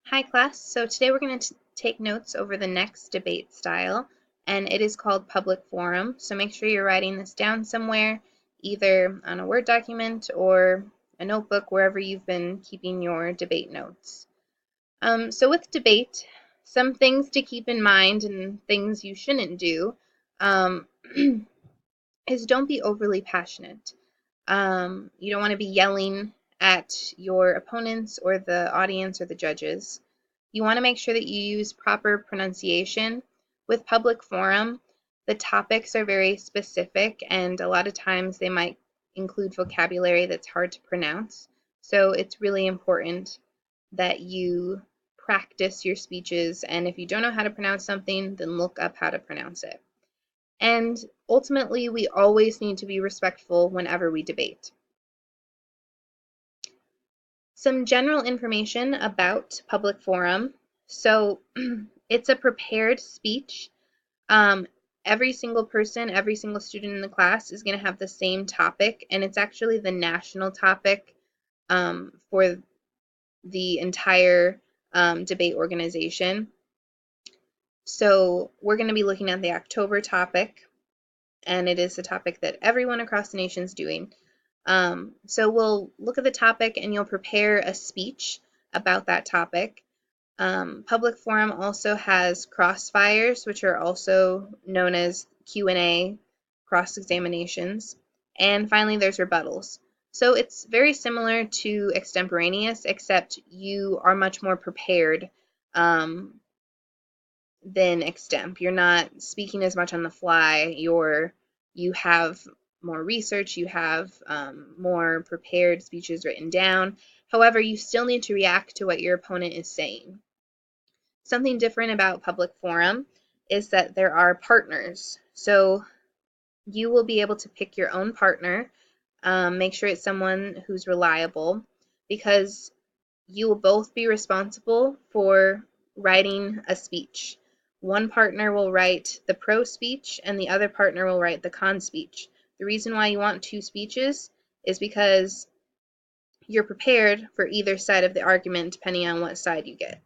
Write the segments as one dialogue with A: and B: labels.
A: Hi class, so today we're going to take notes over the next debate style, and it is called public forum. So make sure you're writing this down somewhere, either on a Word document or a notebook, wherever you've been keeping your debate notes. So with debate, some things to keep in mind and things you shouldn't do um, is don't be overly passionate. You don't want to be yelling at your opponents or the audience or the judges. You want to make sure that you use proper pronunciation. With public forum, the topics are very specific, and a lot of times they might include vocabulary that's hard to pronounce. So it's really important that you practice your speeches, and if you don't know how to pronounce something, then look up how to pronounce it. And ultimately, we always need to be respectful whenever we debate. Some general information about public forum. So it's a prepared speech. Um, every single person, every single student in the class is going to have the same topic, and it's actually the national topic for the entire debate organization. So we're going to be looking at the October topic, and it is the topic that everyone across the nation is doing. So we'll look at the topic and you'll prepare a speech about that topic. Public forum also has crossfires, which are also known as Q&A, cross examinations, and finally there's rebuttals. So it's very similar to extemporaneous, except you are much more prepared than extemp. You're not speaking as much on the fly. You have more research, you have more prepared speeches written down. However, you still need to react to what your opponent is saying. Something different about public forum is that there are partners. So you will be able to pick your own partner. Make sure it's someone who's reliable, because you will both be responsible for writing a speech. One partner will write the pro speech and the other partner will write the con speech. The reason why you want two speeches is because you're prepared for either side of the argument depending on what side you get.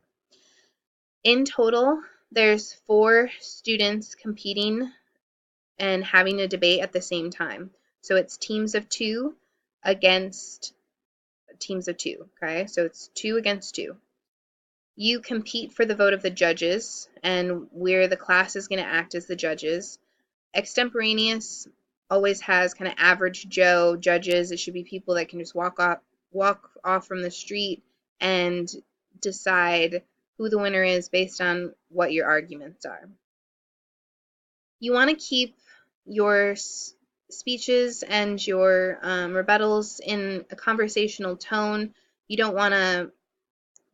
A: In total, there's 4 students competing and having a debate at the same time. So it's teams of 2 against teams of 2, okay? So it's 2 against 2. You compete for the vote of the judges, and where the class is going to act as the judges. Extemporaneous always has kind of average Joe judges. It should be people that can just walk off from the street and decide who the winner is based on what your arguments are. You want to keep your speeches and your rebuttals in a conversational tone. You don't want to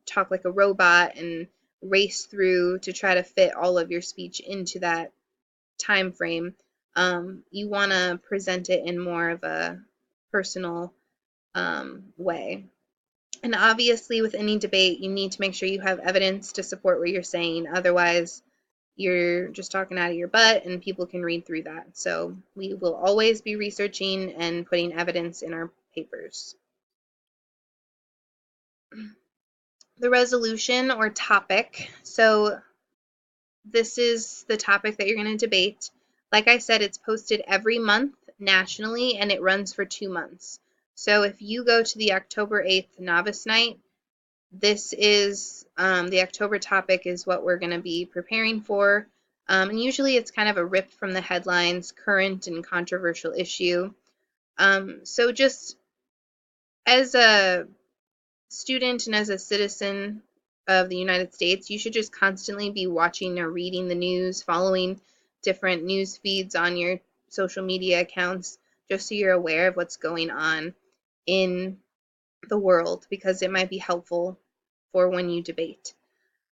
A: talk like a robot and race through to try to fit all of your speech into that time frame. You want to present it in more of a personal way. And obviously, with any debate, you need to make sure you have evidence to support what you're saying. Otherwise, you're just talking out of your butt and people can read through that. So we will always be researching and putting evidence in our papers. The resolution or topic. So this is the topic that you're going to debate. Like I said, it's posted every month nationally and it runs for 2 months. So if you go to the October 8th novice night, this is the October topic is what we're going to be preparing for. And usually it's kind of a rip from the headlines, current and controversial issue. So just as a student and as a citizen of the United States, you should just constantly be watching or reading the news, following different news feeds on your social media accounts, just so you're aware of what's going on in the world, because it might be helpful for when you debate.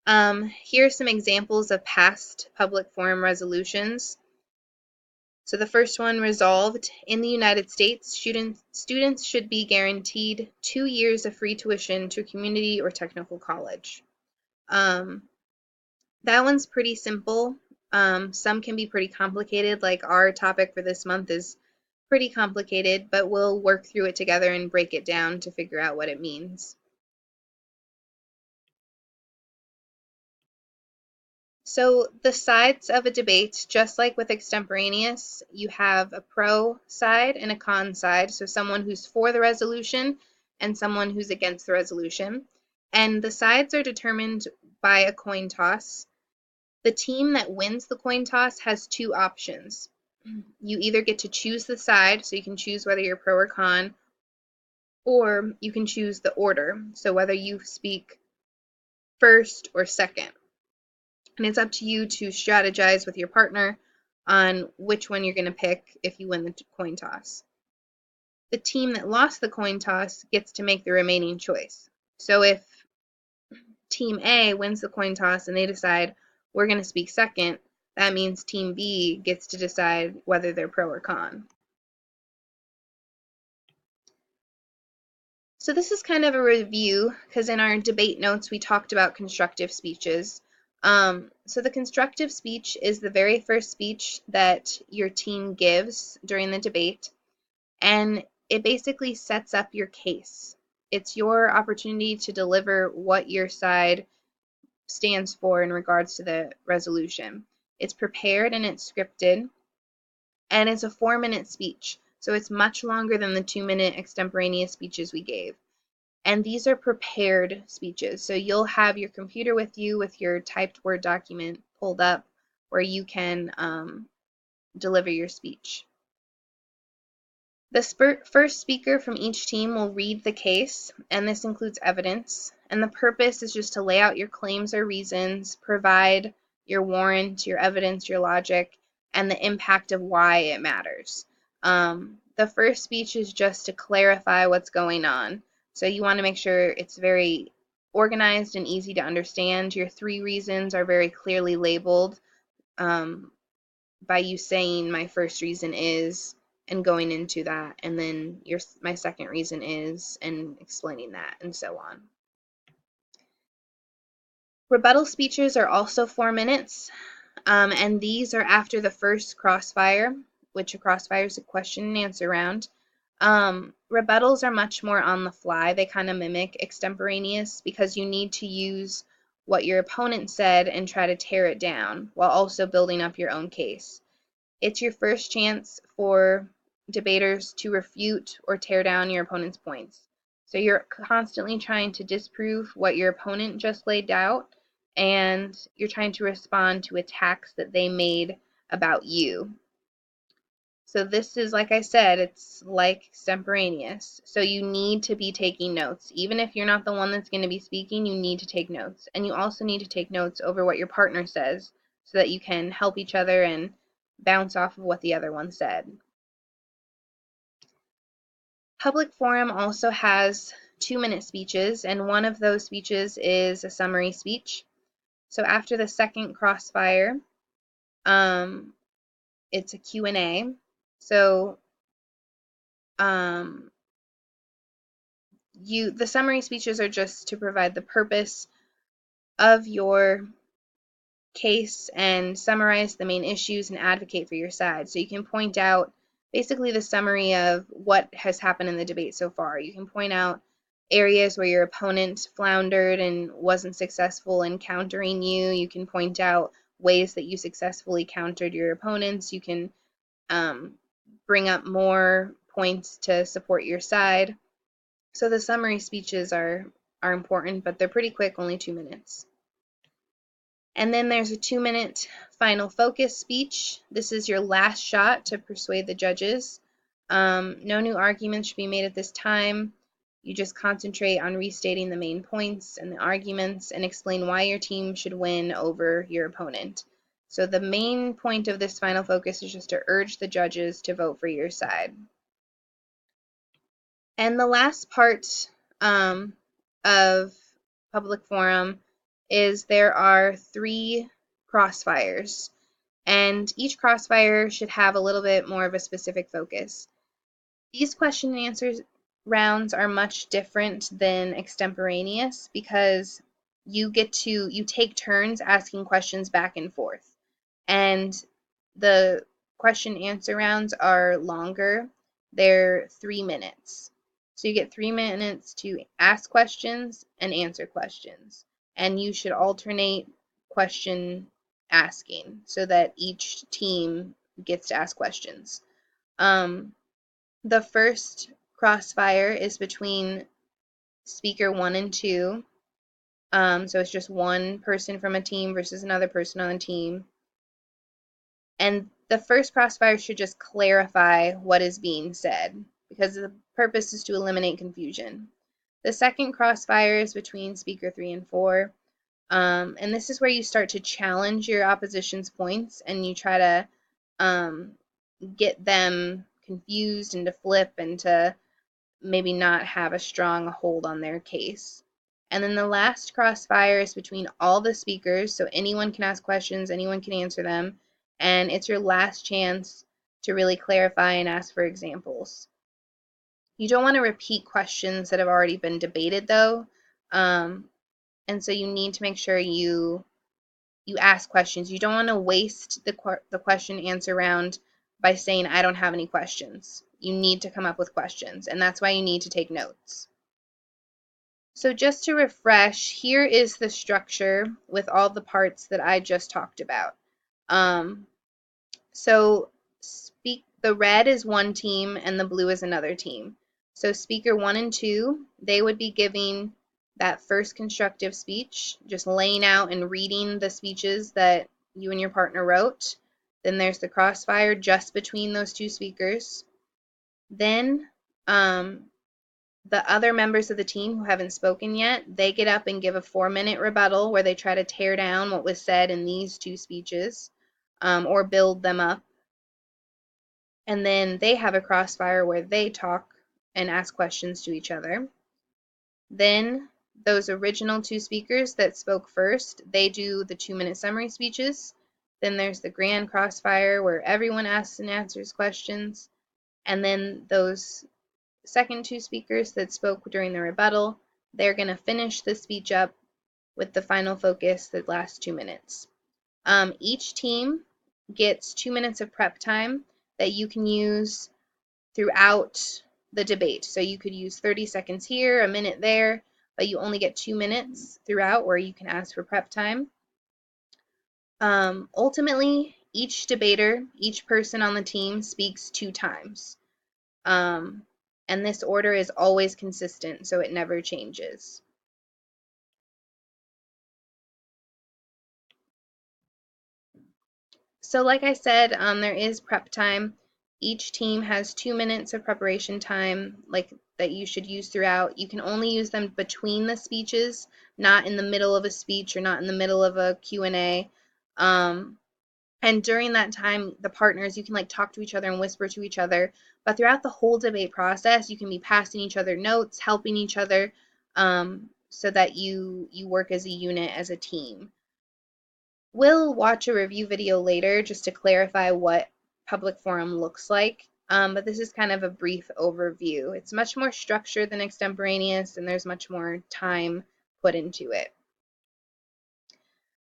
A: Here are some examples of past public forum resolutions. So the first one, resolved, in the United States, students should be guaranteed 2 years of free tuition to a community or technical college. That one's pretty simple. Some can be pretty complicated, like our topic for this month is pretty complicated, but we'll work through it together and break it down to figure out what it means. So the sides of a debate, just like with extemporaneous, you have a pro side and a con side. So someone who's for the resolution and someone who's against the resolution. And the sides are determined by a coin toss. The team that wins the coin toss has two options. You either get to choose the side, so you can choose whether you're pro or con, or you can choose the order, so whether you speak first or second. And it's up to you to strategize with your partner on which one you're going to pick if you win the coin toss. The team that lost the coin toss gets to make the remaining choice. So if Team A wins the coin toss and they decide we're going to speak second, that means Team B gets to decide whether they're pro or con. So this is kind of a review because in our debate notes we talked about constructive speeches. So the constructive speech is the very first speech that your team gives during the debate, and it basically sets up your case. It's your opportunity to deliver what your side stands for in regards to the resolution. It's prepared and it's scripted, and it's a 4-minute speech, so it's much longer than the 2-minute extemporaneous speeches we gave. And these are prepared speeches. So you'll have your computer with you with your typed Word document pulled up where you can deliver your speech. The first speaker from each team will read the case, and this includes evidence. And the purpose is just to lay out your claims or reasons, provide your warrant, your evidence, your logic, and the impact of why it matters. The first speech is just to clarify what's going on. So you want to make sure it's very organized and easy to understand. Your 3 reasons are very clearly labeled by you saying my first reason is and going into that, and then my second reason is and explaining that, and so on. Rebuttal speeches are also 4 minutes, and these are after the first crossfire, which a crossfire is a question and answer round. Rebuttals are much more on the fly. They kind of mimic extemporaneous because you need to use what your opponent said and try to tear it down while also building up your own case. It's your first chance for debaters to refute or tear down your opponent's points. So you're constantly trying to disprove what your opponent just laid out, and you're trying to respond to attacks that they made about you. So this is, like I said, it's like extemporaneous. So you need to be taking notes. Even if you're not the one that's going to be speaking, you need to take notes. And you also need to take notes over what your partner says so that you can help each other and bounce off of what the other one said. Public forum also has 2-minute speeches, and one of those speeches is a summary speech. So after the second crossfire, it's a Q&A. So the summary speeches are just to provide the purpose of your case and summarize the main issues and advocate for your side. So you can point out basically the summary of what has happened in the debate so far. You can point out areas where your opponent floundered and wasn't successful in countering you. You can point out ways that you successfully countered your opponents. You can bring up more points to support your side. So the summary speeches are important, but they're pretty quick, only 2 minutes. And then there's a 2-minute final focus speech. This is your last shot to persuade the judges. No new arguments should be made at this time. You just concentrate on restating the main points and the arguments and explain why your team should win over your opponent. So the main point of this final focus is just to urge the judges to vote for your side. And the last part of public forum is there are 3 crossfires, and each crossfire should have a little bit more of a specific focus. These question and answer rounds are much different than extemporaneous because you take turns asking questions back and forth, and the question and answer rounds are longer. They're 3 minutes. So you get 3 minutes to ask questions and answer questions. And you should alternate question asking so that each team gets to ask questions. The first crossfire is between speaker 1 and 2. So it's just one person from a team versus another person on the team. And the first crossfire should just clarify what is being said, because the purpose is to eliminate confusion. The second crossfire is between speaker 3 and 4. And this is where you start to challenge your opposition's points and you try to get them confused and to flip and to maybe not have a strong hold on their case. And then the last crossfire is between all the speakers, so anyone can ask questions, anyone can answer them, and it's your last chance to really clarify and ask for examples. You don't want to repeat questions that have already been debated, though, and so you need to make sure you ask questions. You don't want to waste the question answer round by saying, I don't have any questions. You need to come up with questions, and that's why you need to take notes. So just to refresh, here is the structure with all the parts that I just talked about. So the red is one team and the blue is another team. So speaker 1 and 2, they would be giving that first constructive speech, just laying out and reading the speeches that you and your partner wrote. Then there's the crossfire just between those two speakers. Then the other members of the team who haven't spoken yet, they get up and give a 4-minute rebuttal where they try to tear down what was said in these two speeches, or build them up. And then they have a crossfire where they talk and ask questions to each other. Then those original two speakers that spoke first, they do the 2-minute summary speeches. Then there's the grand crossfire where everyone asks and answers questions. And then those second two speakers that spoke during the rebuttal, they're going to finish the speech up with the final focus that lasts 2 minutes. Each team gets 2 minutes of prep time that you can use throughout the debate. So you could use 30 seconds here, a minute there, but you only get 2 minutes throughout where you can ask for prep time. Ultimately, each debater, each person on the team speaks 2 times. And this order is always consistent, so it never changes. So like I said, there is prep time. Each team has 2 minutes of preparation time, like that you should use throughout. You can only use them between the speeches, not in the middle of a speech or not in the middle of a Q&A. And during that time, the partners, you can like talk to each other and whisper to each other. But throughout the whole debate process, you can be passing each other notes, helping each other, so that you work as a unit, as a team. We'll watch a review video later just to clarify what public forum looks like, but this is kind of a brief overview. It's much more structured than extemporaneous, and there's much more time put into it.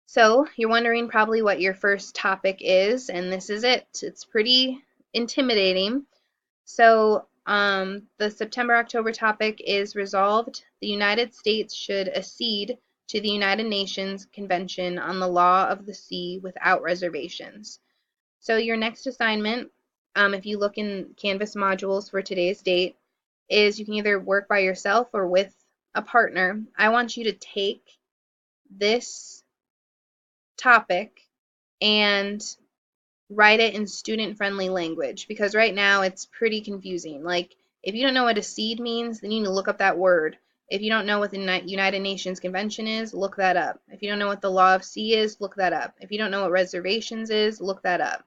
A: So you're wondering probably what your first topic is, and this is it. It's pretty intimidating. So the September-October topic is resolved. The United States should accede to the United Nations Convention on the Law of the Sea without reservations. So your next assignment, if you look in Canvas modules for today's date, is you can either work by yourself or with a partner. I want you to take this topic and write it in student-friendly language, because right now it's pretty confusing. Like, if you don't know what accede means, then you need to look up that word. If you don't know what the United Nations Convention is, look that up. If you don't know what the Law of Sea is, look that up. If you don't know what reservations is, look that up.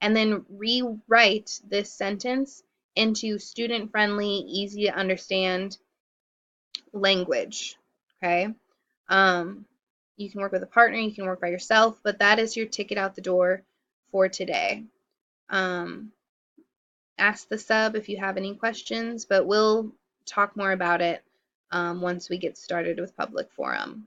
A: And then rewrite this sentence into student-friendly, easy to understand language. Okay? You can work with a partner, you can work by yourself, but that is your ticket out the door for today. Ask the sub if you have any questions, but we'll talk more about it once we get started with public forum.